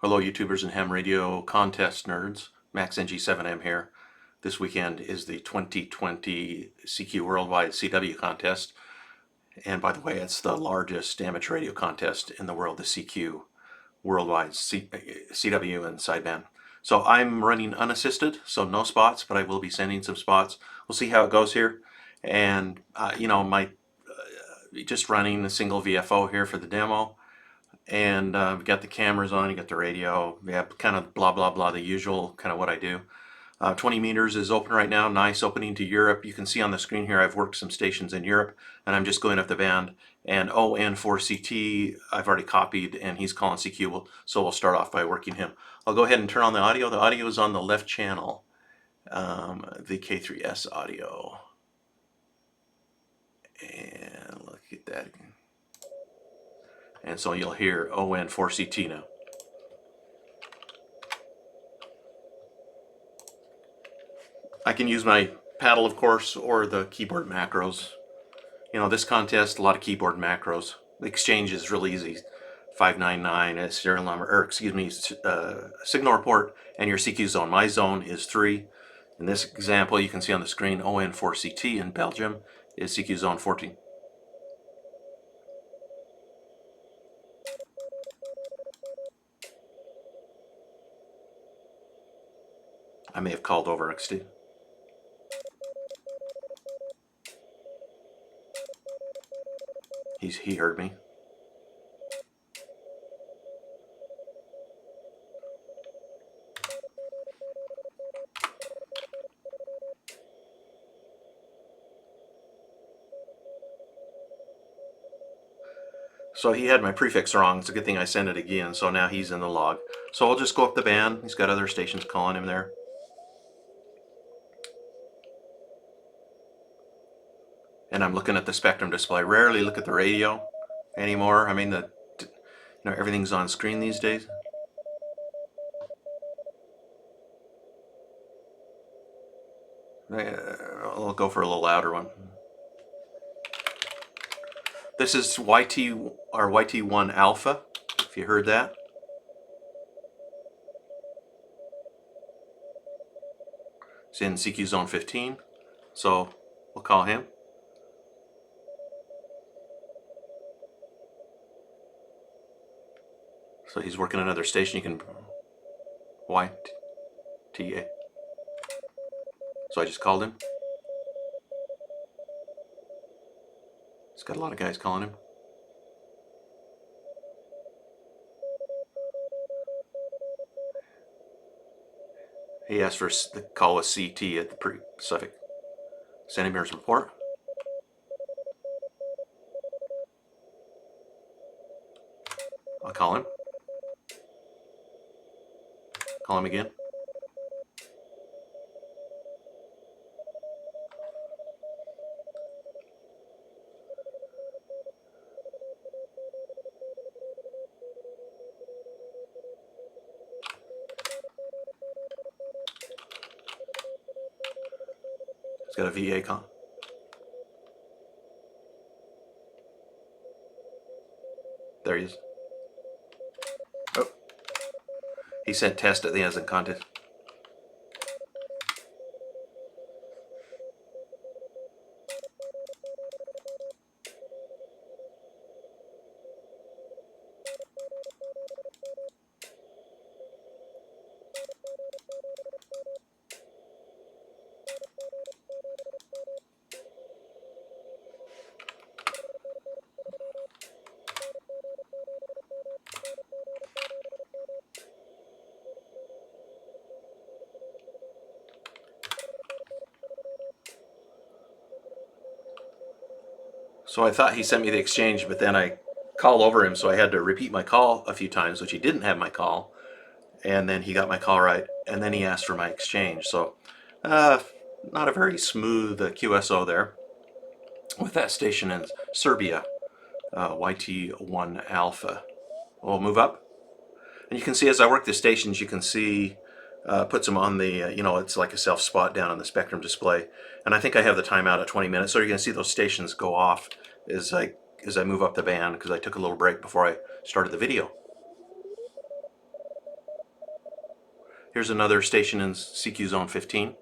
Hello YouTubers and ham radio contest nerds. Max NG7M here. This weekend is the 2020 CQ Worldwide CW contest. And by the way, it's the largest amateur radio contest in the world, the CQ Worldwide CW and sideband. So I'm running unassisted, so no spots, but I will be sending some spots. We'll see how it goes here. And just running a single VFO here for the demo. And we got the cameras on, you got the radio, we have kind of blah blah blah, the usual kind of what I do. 20 meters is open right now, nice opening to Europe. You can see on the screen here I've worked some stations in Europe, and I'm just going up the band. And ON4CT I've already copied, and he's calling CQ, so we'll start off by working him. I'll go ahead and turn on the audio. The audio is on the left channel, the K3S audio. And look at that. And so you'll hear ON4CT now. I can use my paddle, of course, or the keyboard macros. You know, this contest, a lot of keyboard macros. The exchange is really easy. 599 is serial number, or excuse me, signal report and your CQ zone. My zone is 3. In this example, you can see on the screen ON4CT in Belgium is CQ zone 14. I may have called over XT. He heard me. So he had my prefix wrong. It's a good thing I sent it again, so now he's in the log. So I'll just go up the band. He's got other stations calling him there. And I'm looking at the spectrum display. Rarely look at the radio anymore. I mean, everything's on screen these days. I'll go for a little louder one. This is YT1 Alpha, if you heard that. It's in CQ zone 15, so we'll call him. So he's working another station. You can YTA. So I just called him. He's got a lot of guys calling him. He asked for the call with CT at the pre-suffix. Send him his report. I'll call him. Call him again. He's got a VA con. There he is. Oh. He said test at the end of the contest. So I thought he sent me the exchange, but then I called over him, so I had to repeat my call a few times, which he didn't have my call. And then he got my call right, and then he asked for my exchange. So not a very smooth QSO there with that station in Serbia, YT1 Alpha. We'll move up. And you can see as I work the stations, you can see puts them on the, it's like a self spot down on the spectrum display. And I think I have the timeout at 20 minutes. So you're going to see those stations go off as I move up the band, because I took a little break before I started the video. Here's another station in CQ zone 15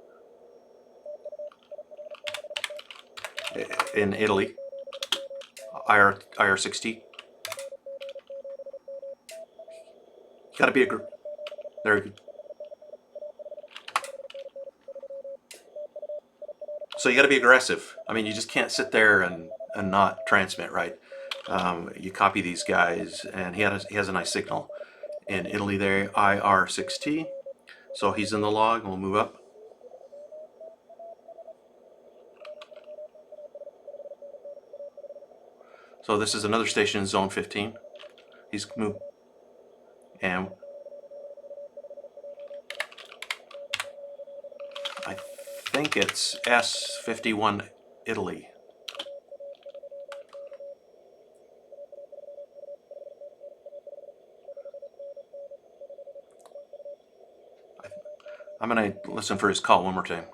in Italy, IR60. Got to be there. So you got to be aggressive. I mean, you just can't sit there and not transmit, right? You copy these guys, and he has a nice signal in Italy there, IR6T. So he's in the log. We'll move up. So this is another station in zone 15. He's moved, and I think it's S51 Italy. I'm going to listen for his call one more time.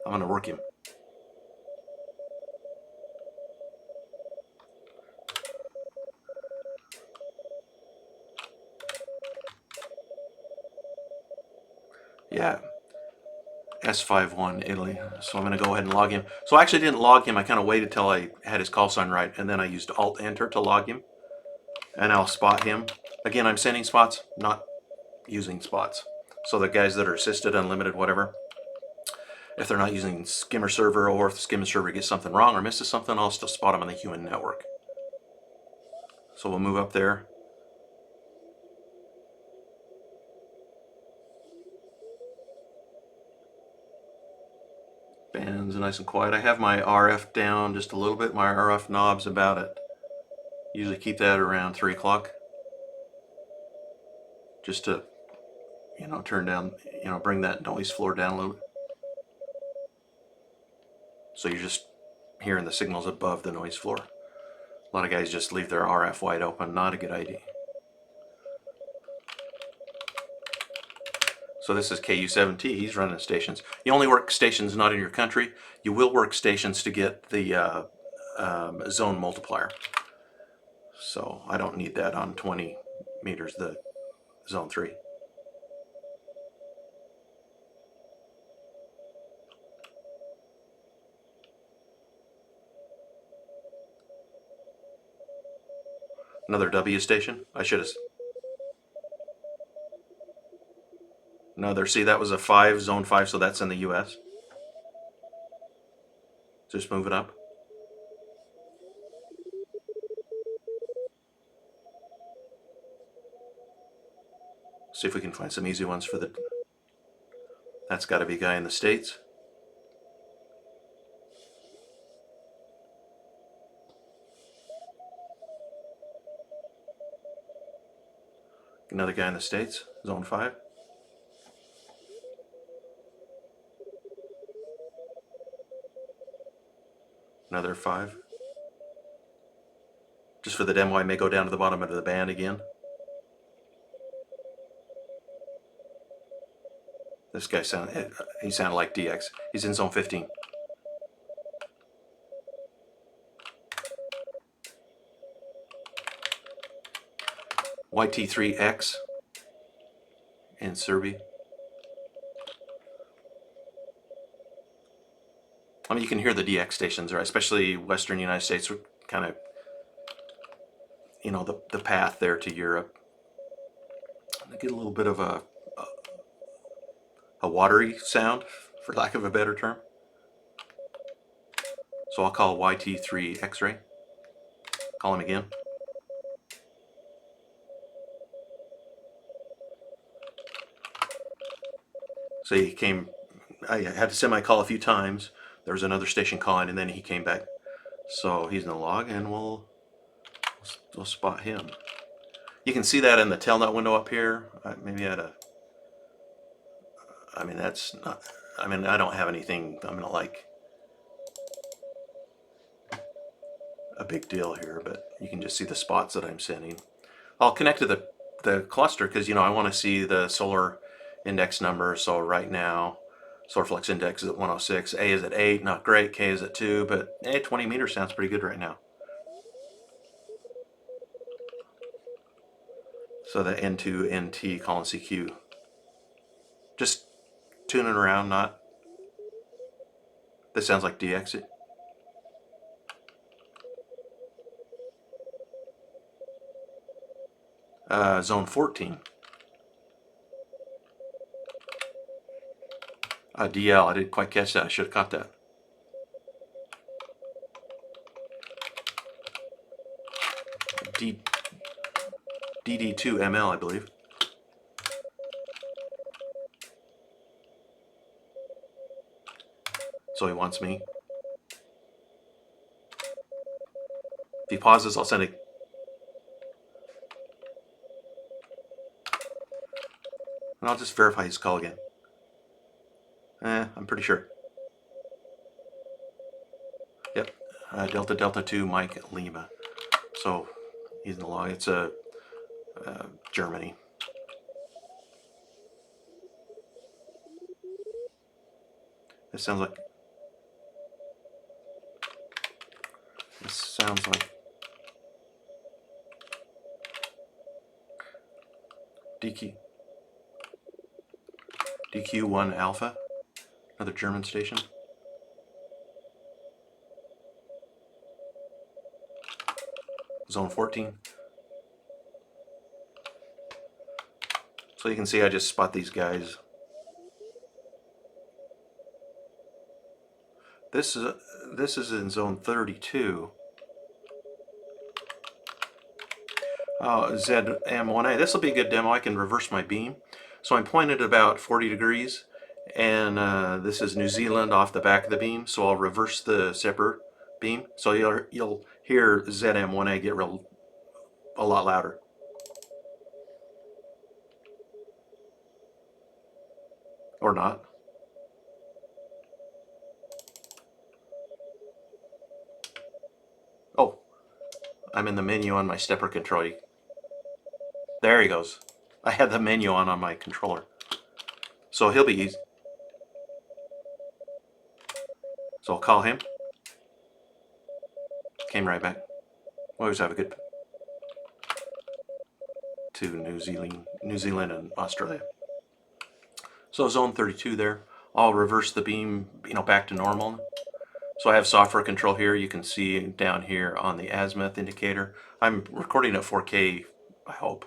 I'm going to work him. Yeah, S51 Italy. So I'm going to go ahead and log him. So I actually didn't log him. I kind of waited till I had his call sign right, and then I used Alt-Enter to log him. And I'll spot him. Again, I'm sending spots, not using spots. So the guys that are assisted, unlimited, whatever, if they're not using skimmer server, or if the skimmer server gets something wrong or misses something, I'll still spot them on the human network. So we'll move up there. Band's nice and quiet. I have my RF down just a little bit. My RF knob's about it. Usually keep that around 3 o'clock. Just to, turn down, bring that noise floor down a little bit. So you're just hearing the signals above the noise floor. A lot of guys just leave their RF wide open. Not a good idea. So this is KU7T. He's running stations. You only work stations not in your country. You will work stations to get the zone multiplier. So I don't need that on 20 meters, the zone 3. Another W station. I should have. Another, see, that was a 5, zone 5, so that's in the US. Just move it up. See if we can find some easy ones for the. That's got to be a guy in the States. Another guy in the States, zone 5. Another 5. Just for the demo, I may go down to the bottom of the band again. This guy sounded like DX. He's in zone 15. YT3X in Serbia. I mean, you can hear the DX stations, right? Especially Western United States, kind of, the path there to Europe. They get a little bit of a watery sound, for lack of a better term. So I'll call YT3 X-ray. Call him again. So he came, I had to send my call a few times. There was another station calling, and then he came back. So he's in the log, and we'll spot him. You can see that in the telnet window up here. Maybe I mean, that's not, I don't have anything, I'm not like a big deal here, but you can just see the spots that I'm sending. I'll connect to the cluster because, I want to see the solar index number. So right now, solar flux index is at 106. A is at 8, not great. K is at 2, but 20 meters sounds pretty good right now. So the N2, NT, calling CQ. Just tuning around, not... This sounds like DX. Zone 14. DL, I didn't quite catch that. I should have caught that. DD2ML, I believe. So he wants me. If he pauses, I'll send it. And I'll just verify his call again. I'm pretty sure. Yep. Delta Delta 2 Mike Lima. So he's in the log. It's Germany. This sounds like DQ1 Alpha, another German station. Zone 14. So you can see I just spot these guys. This is in zone 32. Oh, ZM1A. This will be a good demo. I can reverse my beam. So I'm pointed about 40 degrees, and this is New Zealand off the back of the beam. So I'll reverse the zipper beam. So you'll hear ZM1A get a lot louder. Or not. Oh, I'm in the menu on my stepper control. There he goes. I had the menu on my controller. So he'll be easy. So I'll call him. Came right back. We always have a good to New Zealand and Australia. So zone 32 there. I'll reverse the beam, back to normal. So I have software control here. You can see down here on the azimuth indicator. I'm recording at 4K, I hope.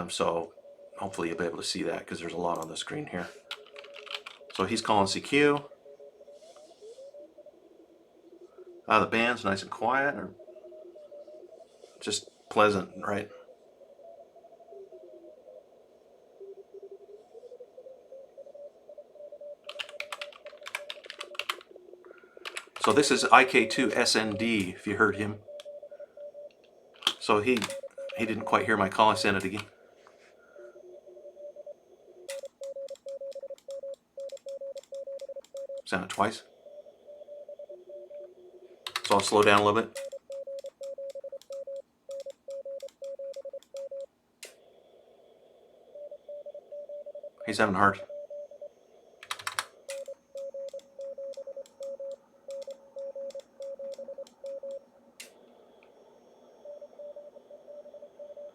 So hopefully you'll be able to see that because there's a lot on the screen here. So he's calling CQ. The band's nice and quiet, or just pleasant, right? So this is IK2SND, if you heard him. So he didn't quite hear my call. I sent it again. Sent it twice. So I'll slow down a little bit. He's having hard.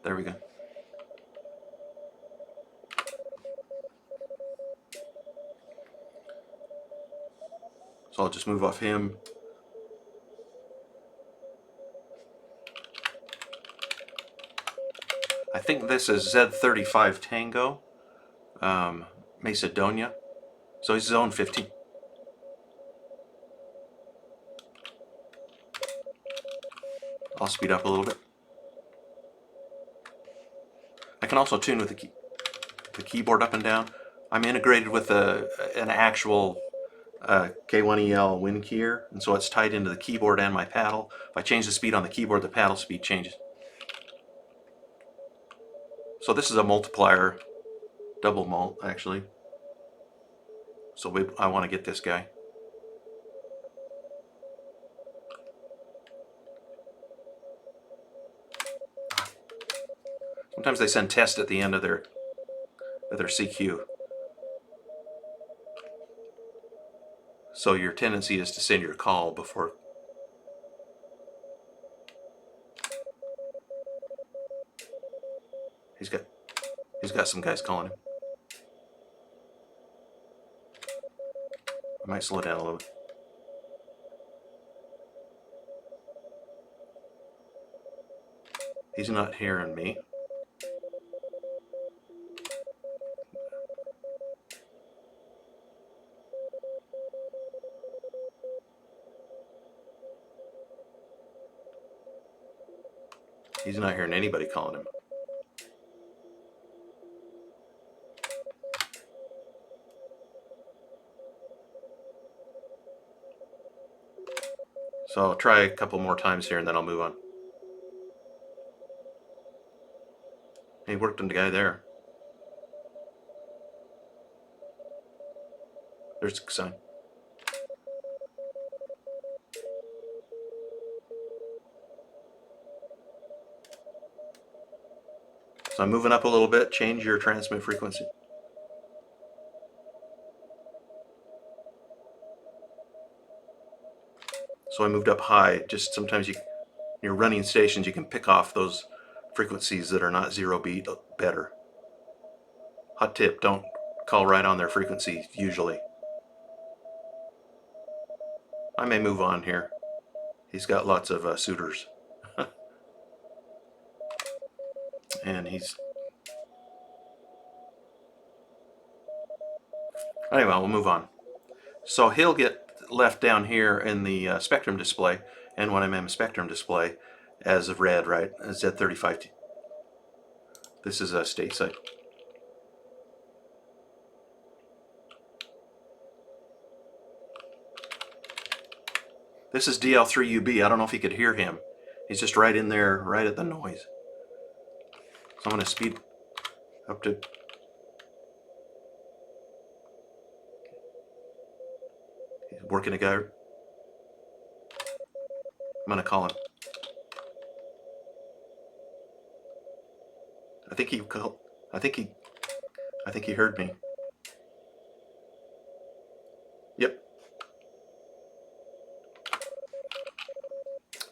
There we go. So I'll just move off him. I think this is Z35 Tango, Macedonia. So he's zone 15. I'll speed up a little bit. I can also tune with the keyboard up and down. I'm integrated with an actual K1EL wind keyer, and so it's tied into the keyboard and my paddle. If I change the speed on the keyboard, the paddle speed changes. So this is a multiplier, double mult actually. So I want to get this guy. Sometimes they send test at the end of their CQ. So your tendency is to send your call before. He's got some guys calling him. I might slow down a little bit. He's not hearing me. He's not hearing anybody calling him. So I'll try a couple more times here and then I'll move on. He worked on the guy there. There's a sign. So I'm moving up a little bit. Change your transmit frequency. So I moved up high. Just sometimes you're running stations, you can pick off those frequencies that are not 0 beat better. Hot tip, don't call right on their frequency usually. I may move on here. He's got lots of suitors. And he's... Anyway, we'll move on. So he'll get left down here in the spectrum display, N1M spectrum display, as red, right? Z35. This is a stateside. This is DL3UB. I don't know if you could hear him. He's just right in there, right at the noise. So I'm going to speed up to... He's working a guy. I'm going to call him. I think he heard me. Yep.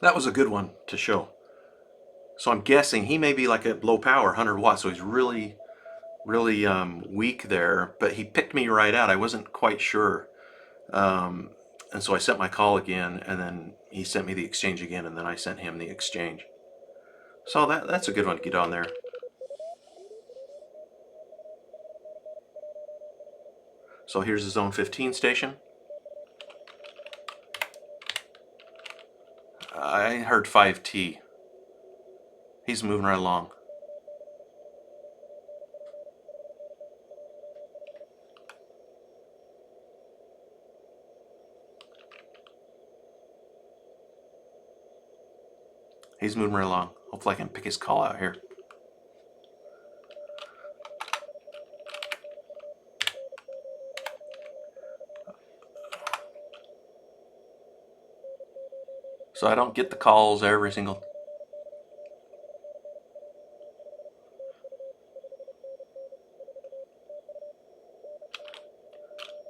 That was a good one to show. So I'm guessing he may be like a low power, 100 watts, so he's really weak there, but he picked me right out. I wasn't quite sure. And so I sent my call again, and then he sent me the exchange again, and then I sent him the exchange. So that's a good one to get on there. So here's the zone 15 station. I heard 5T. He's moving right along. He's moving right along. Hopefully I can pick his call out here. So I don't get the calls every single...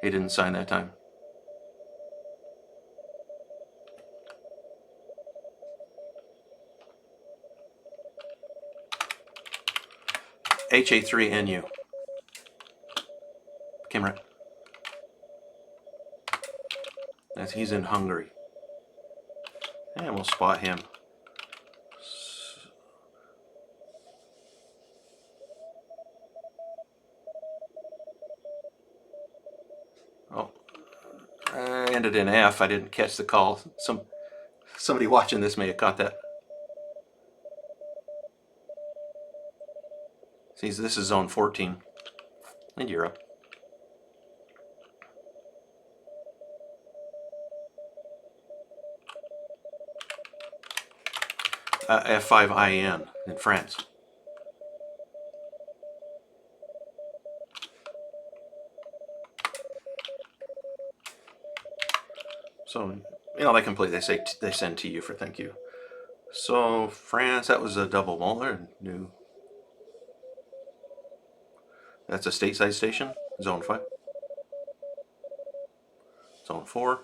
He didn't sign that time. HA3NU. Came right. He's in Hungary. And we'll spot him. Oh, I ended in F. I didn't catch the call. Somebody watching this may have caught that. See, this is zone 14 in Europe. F5IN in France. So, they complete. They send to you for thank you. So France, that was a double molar. New. That's a stateside station. Zone 5. Zone 4.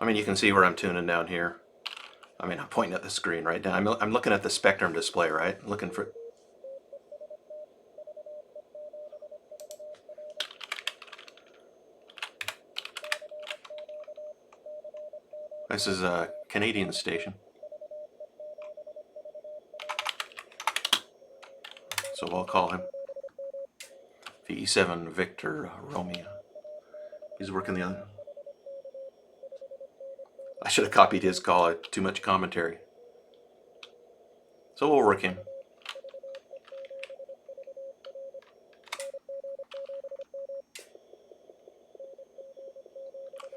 I mean, you can see where I'm tuning down here. I mean, I'm pointing at the screen right now. I'm looking at the spectrum display, right? Looking for. This is a Canadian station. So we'll call him VE7 Victor Romeo. He's working the other. I should have copied his call. Too much commentary. So we'll work him.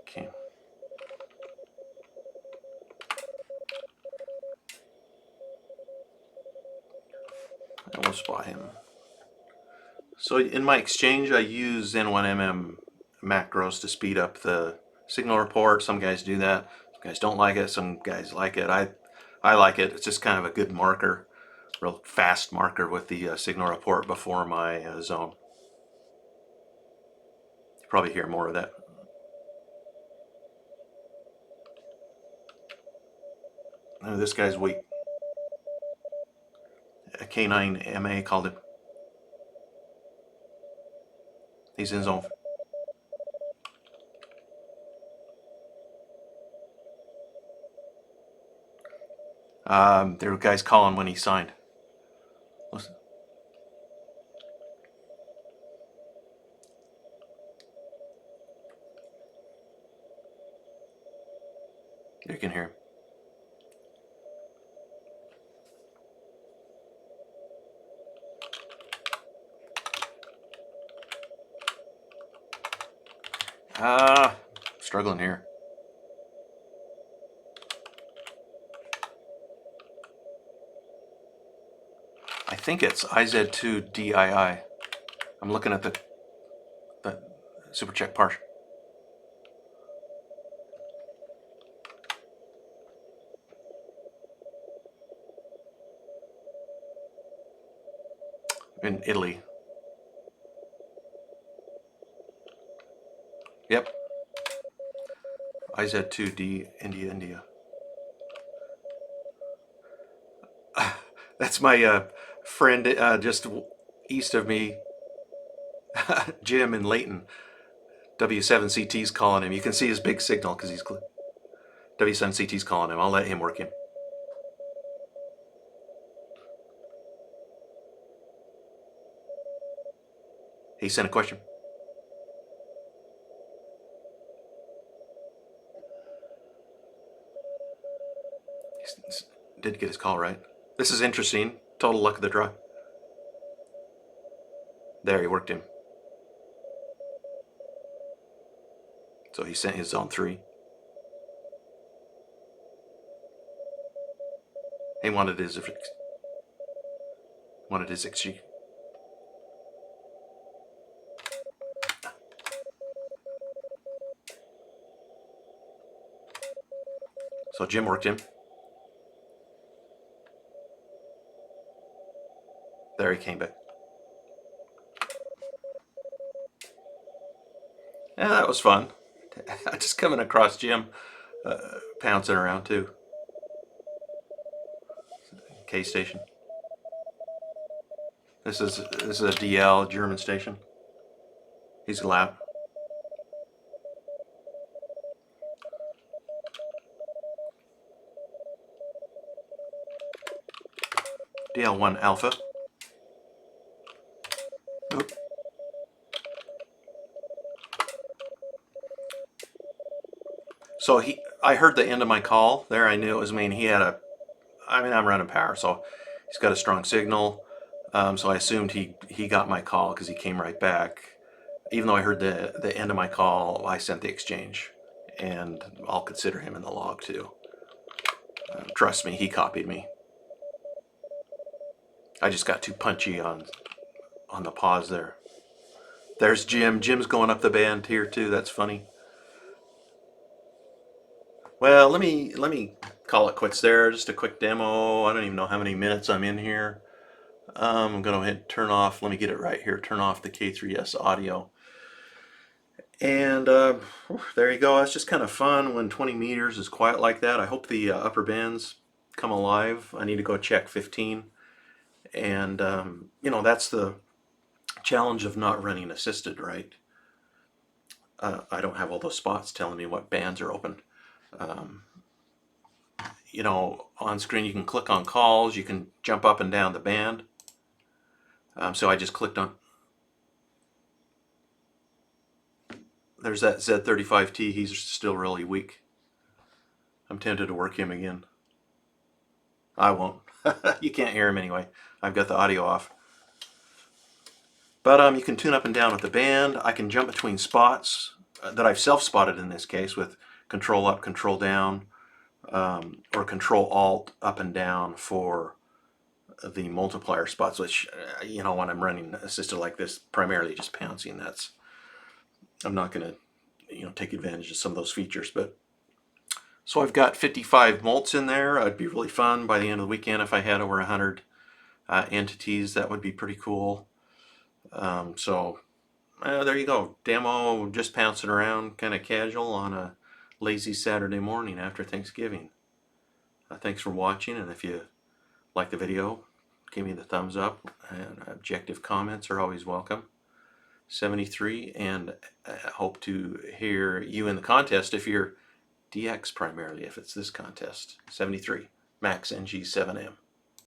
Okay. And we'll spot him. So in my exchange, I use N7M macros to speed up the signal report. Some guys do that. Some guys don't like it. Some guys like it. I like it. It's just kind of a good marker, real fast marker with the signal report before my zone. You probably hear more of that. Oh, this guy's weak. A K9MA called him. He's in zone. There were guys calling when he signed. Listen. You can hear him. Struggling here. I think it's IZ2DII. I'm looking at the super check part. In Italy. Yep. IZ2D India. That's my friend just east of me, Jim in Layton. W7CT's calling him. You can see his big signal because he's W7CT's calling him. I'll let him work him. He sent a question. He did get his call right. This is interesting. Total luck of the draw. There, he worked him. So he sent his zone 3. He wanted his XG. So Jim worked him. There he came back. Yeah, that was fun. Just coming across Jim pouncing around too. K station. This is a DL German station. He's loud. DL1 Alpha. Oop. So I heard the end of my call there. I knew it was me. And he had I'm running power, so he's got a strong signal. So I assumed he got my call because he came right back. Even though I heard the end of my call, I sent the exchange, and I'll consider him in the log too. Trust me, he copied me. I just got too punchy on the pause there. There's Jim. Jim's going up the band here too. That's funny. Well, let me call it quits there. Just a quick demo. I don't even know how many minutes I'm in here. I'm gonna hit turn off. Let me get it right here. Turn off the K3S audio. And there you go. That's just kind of fun when 20 meters is quiet like that. I hope the upper bands come alive. I need to go check 15. And, you know, that's the challenge of not running assisted, right? I don't have all those spots telling me what bands are open. Um, you know, on screen you can click on calls, you can jump up and down the band. So I just clicked on, there's that Z35T, he's still really weak. I'm tempted to work him again. I won't. You can't hear him anyway. I've got the audio off. But you can tune up and down with the band. I can jump between spots that I've self-spotted in this case with control up, control down, or control alt up and down for the multiplier spots, which, you know, when I'm running assisted like this, primarily just pouncing, I'm not going to, you know, take advantage of some of those features. But so I've got 55 mults in there. It'd be really fun by the end of the weekend if I had over 100 entities. That would be pretty cool. So there you go. Demo, just pouncing around, kind of casual on a lazy Saturday morning after Thanksgiving. Thanks for watching, and if you like the video, give me the thumbs up, and objective comments are always welcome. 73, and I hope to hear you in the contest if you're DX primarily, if it's this contest. 73, Max NG7M.